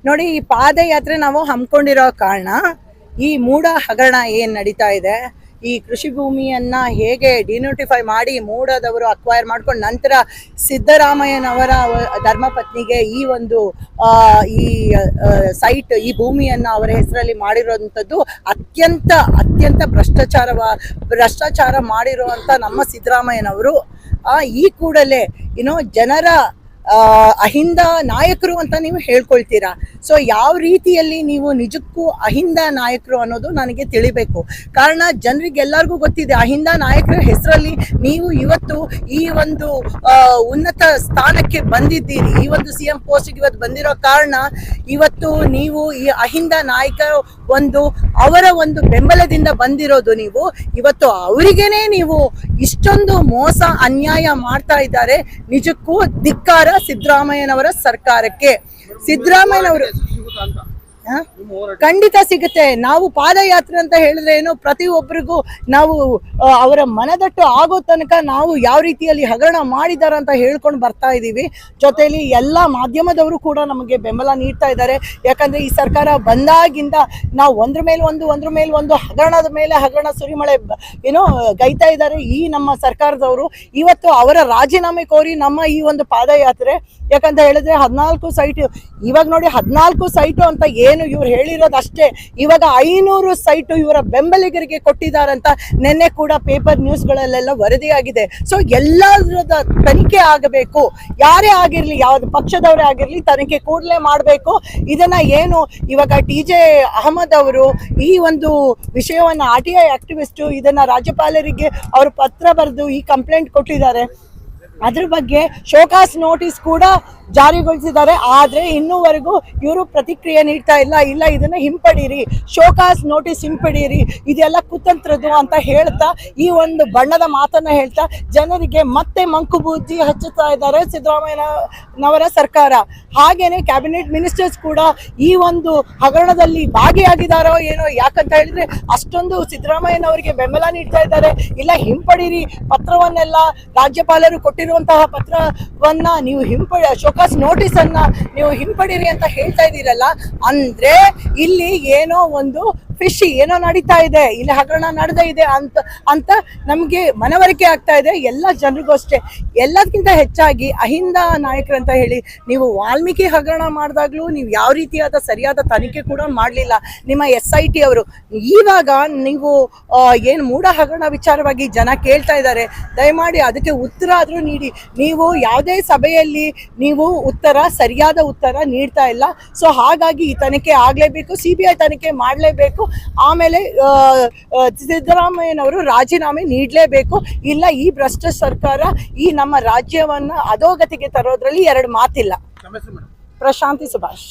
ನೋಡಿ, ಈ ಪಾದಯಾತ್ರೆ ನಾವು ಹಮ್ಮಿಕೊಂಡಿರೋ ಕಾರಣ ಈ ಮೂಡ ಹಗರಣ ಏನು ನಡೀತಾ ಇದೆ, ಈ ಕೃಷಿ ಭೂಮಿಯನ್ನ ಹೇಗೆ ಡಿನೋಟಿಫೈ ಮಾಡಿ ಮೂಡದವರು ಅಕ್ವೈರ್ ಮಾಡ್ಕೊಂಡು ನಂತರ ಸಿದ್ದರಾಮಯ್ಯನವರ ಧರ್ಮಪತ್ನಿಗೆ ಈ ಒಂದು ಈ ಸೈಟ್, ಈ ಭೂಮಿಯನ್ನ ಅವರ ಹೆಸರಲ್ಲಿ ಮಾಡಿರುವಂಥದ್ದು ಅತ್ಯಂತ ಭ್ರಷ್ಟಾಚಾರ ಮಾಡಿರುವಂಥ ನಮ್ಮ ಸಿದ್ದರಾಮಯ್ಯನವರು ಈ ಕೂಡಲೇ ಜನರ ಅಹಿಂದ ನಾಯಕರು ಅಂತ ನೀವು ಹೇಳ್ಕೊಳ್ತೀರಾ. ಸೊ ಯಾವ ರೀತಿಯಲ್ಲಿ ನೀವು ನಿಜಕ್ಕೂ ಅಹಿಂದ ನಾಯಕರು ಅನ್ನೋದು ನನಗೆ ತಿಳಿಬೇಕು. ಕಾರಣ ಜನರಿಗೆಲ್ಲರಿಗೂ ಗೊತ್ತಿದೆ, ಅಹಿಂದ ನಾಯಕರ ಹೆಸರಲ್ಲಿ ನೀವು ಇವತ್ತು ಈ ಒಂದು ಉನ್ನತ ಸ್ಥಾನಕ್ಕೆ ಬಂದಿದ್ದೀರಿ. ಈ ಒಂದು CM ಪೋಸ್ಟ್ಗೆ ಇವತ್ತು ಬಂದಿರೋ ಕಾರಣ ಇವತ್ತು ನೀವು ಈ ಅಹಿಂದ ನಾಯಕರ ಅವರ ಒಂದು ಬೆಂಬಲದಿಂದ ಬಂದಿರೋದು. ನೀವು ಇವತ್ತು ಅವರಿಗೇನೆ ನೀವು ಇಷ್ಟೊಂದು ಮೋಸ ಅನ್ಯಾಯ ಮಾಡ್ತಾ ಇದ್ದಾರೆ. ನಿಜಕ್ಕೂ ಧಿಕ್ಕಾರ ಸಿದ್ದರಾಮಯ್ಯನವರ ಸರ್ಕಾರಕ್ಕೆ. ಸಿದ್ದರಾಮಯ್ಯನವರು ಖಂಡಿತ ಸಿಗುತ್ತೆ. ನಾವು ಪಾದಯಾತ್ರೆ ಅಂತ ಹೇಳಿದ್ರೆ ಏನು, ಪ್ರತಿಯೊಬ್ಬರಿಗೂ ನಾವು ಅವರ ಮನದಟ್ಟು ಆಗೋ ತನಕ ನಾವು ಯಾವ ರೀತಿಯಲ್ಲಿ ಹಗರಣ ಮಾಡಿದ್ದಾರೆ ಅಂತ ಹೇಳ್ಕೊಂಡು ಬರ್ತಾ ಇದ್ದೀವಿ. ಜೊತೆಯಲ್ಲಿ ಎಲ್ಲ ಮಾಧ್ಯಮದವರು ಕೂಡ ನಮಗೆ ಬೆಂಬಲ ನೀಡ್ತಾ ಇದ್ದಾರೆ. ಯಾಕಂದ್ರೆ ಈ ಸರ್ಕಾರ ಬಂದಾಗಿಂದ ನಾವು ಒಂದ್ರ ಮೇಲೆ ಒಂದು ಹಗರಣದ ಮೇಲೆ ಹಗರಣ ಸುರಿಮಳೆ ಗೈತಾ ಇದ್ದಾರೆ ಈ ನಮ್ಮ ಸರ್ಕಾರದವರು. ಇವತ್ತು ಅವರ ರಾಜೀನಾಮೆ ಕೋರಿ ನಮ್ಮ ಈ ಒಂದು ಪಾದಯಾತ್ರೆ. ಯಾಕಂತ ಹೇಳಿದ್ರೆ 14 ಸೈಟ್, ಇವಾಗ ನೋಡಿ 14 ಸೈಟು ಅಂತ ಏನು ಇವ್ರು ಹೇಳಿರೋದು ಅಷ್ಟೇ. ಇವಾಗ 500 ಸೈಟು ಇವರ ಬೆಂಬಲಿಗರಿಗೆ ಕೊಟ್ಟಿದ್ದಾರಂತ ನಿನ್ನೆ ಕೂಡ ಪೇಪರ್ ನ್ಯೂಸ್ಗಳಲ್ಲೆಲ್ಲ ವರದಿಯಾಗಿದೆ. ಸೊ ಎಲ್ಲರದ ತನಿಖೆ ಆಗಬೇಕು. ಯಾರೇ ಆಗಿರ್ಲಿ, ಯಾವ್ದು ಪಕ್ಷದವರೇ ಆಗಿರ್ಲಿ, ತನಿಖೆ ಕೂಡಲೇ ಮಾಡಬೇಕು. ಇದನ್ನ ಏನು ಇವಾಗ TJ ಅಹಮದ್ ಅವರು ಈ ಒಂದು ವಿಷಯವನ್ನ RTI ಆಕ್ಟಿವಿಸ್ಟ್ ಇದನ್ನ ರಾಜ್ಯಪಾಲರಿಗೆ ಅವರು ಪತ್ರ ಬರೆದು ಈ ಕಂಪ್ಲೇಂಟ್ ಕೊಟ್ಟಿದ್ದಾರೆ. ಅದ್ರ ಬಗ್ಗೆ ಶೋಕಾಸ್ ನೋಟಿಸ್ ಕೂಡ ಜಾರಿಗೊಳಿಸಿದ್ದಾರೆ. ಆದರೆ ಇನ್ನೂವರೆಗೂ ಇವರು ಪ್ರತಿಕ್ರಿಯೆ ನೀಡ್ತಾ ಇಲ್ಲ ಇದನ್ನ ಹಿಂಪಡೀರಿ, ಶೋಕಾಸ್ ನೋಟಿಸ್ ಹಿಂಪಡೀರಿ, ಇದೆಲ್ಲ ಕುತಂತ್ರದ್ದು ಅಂತ ಹೇಳ್ತಾ ಈ ಒಂದು ಬಣ್ಣದ ಮಾತನ್ನ ಹೇಳ್ತಾ ಜನರಿಗೆ ಮತ್ತೆ ಮಂಕು ಬೂದಿ ಹಚ್ಚುತ್ತಾ ಇದ್ದಾರೆ ಸಿದ್ದರಾಮಯ್ಯನವರ ಸರ್ಕಾರ. ಹಾಗೇನೆ ಕ್ಯಾಬಿನೆಟ್ ಮಿನಿಸ್ಟರ್ಸ್ ಕೂಡ ಈ ಒಂದು ಹಗರಣದಲ್ಲಿ ಭಾಗಿಯಾಗಿದ್ದಾರೋ ಏನೋ. ಯಾಕಂತ ಹೇಳಿದ್ರೆ ಅಷ್ಟೊಂದು ಸಿದ್ದರಾಮಯ್ಯನವರಿಗೆ ಬೆಂಬಲ ನೀಡ್ತಾ ಇದ್ದಾರೆ. ಇಲ್ಲ ಹಿಂಪಡೀರಿ ಪತ್ರವನ್ನೆಲ್ಲ, ರಾಜ್ಯಪಾಲರು ಕೊಟ್ಟಿರುವಂತಹ ಪತ್ರವನ್ನ ನೀವು ಶೋಕಾಸ್ ನೋಟಿಸ್ ಅನ್ನ ನೀವು ಹಿಂಪಡೀರಿ ಅಂತ ಹೇಳ್ತಾ ಇದ್ದೀರಲ್ಲ. ಅಂದ್ರೆ ಇಲ್ಲಿ ಏನೋ ಒಂದು ಫಿಶಿ ಏನೋ ನಡೀತಾ ಇದೆ, ಇಲ್ಲಿ ಹಗರಣ ನಡೆದೇ ಇದೆ ಅಂತ ನಮ್ಗೆ ಮನವರಿಕೆ ಆಗ್ತಾ ಇದೆ ಎಲ್ಲ ಜನರಿಗೂ ಅಷ್ಟೇ. ಎಲ್ಲದಕ್ಕಿಂತ ಹೆಚ್ಚಾಗಿ ಅಹಿಂದ ನಾಯಕರು ಅಂತ ಹೇಳಿ ನೀವು ವಾಲ್ಮೀಕಿ ಹಗರಣ ಮಾಡಿದಾಗ್ಲೂ ನೀವು ಯಾವ ರೀತಿಯಾದ ಸರಿಯಾದ ತನಿಖೆ ಕೂಡ ಮಾಡಲಿಲ್ಲ ನಿಮ್ಮ SIT ಅವರು. ಇವಾಗ ನೀವು ಏನು ಮೂಢ ಹಗರಣ ವಿಚಾರವಾಗಿ ಜನ ಕೇಳ್ತಾ ಇದ್ದಾರೆ, ದಯಮಾಡಿ ಅದಕ್ಕೆ ಉತ್ತರ ಆದ್ರೂ ನೀಡಿ. ನೀವು ಯಾವುದೇ ಸಭೆಯಲ್ಲಿ ನೀವು ಸರಿಯಾದ ಉತ್ತರ ನೀಡ್ತಾ ಇಲ್ಲ. ಸೊ ಹಾಗಾಗಿ ಈ ತನಿಖೆ ಆಗ್ಲೇಬೇಕು, CBI ತನಿಖೆ ಮಾಡಲೇಬೇಕು. ಆಮೇಲೆ ಸಿದ್ದರಾಮಯ್ಯನವರು ರಾಜೀನಾಮೆ ನೀಡಲೇಬೇಕು. ಇಲ್ಲ ಈ ಭ್ರಷ್ಟ ಸರ್ಕಾರ ಈ ನಮ್ಮ ರಾಜ್ಯವನ್ನ ಅಧೋಗತಿಗೆ ತರೋದ್ರಲ್ಲಿ ಎರಡು ಮಾತಿಲ್ಲ. ಪ್ರಶಾಂತಿ ಸುಭಾಷ್.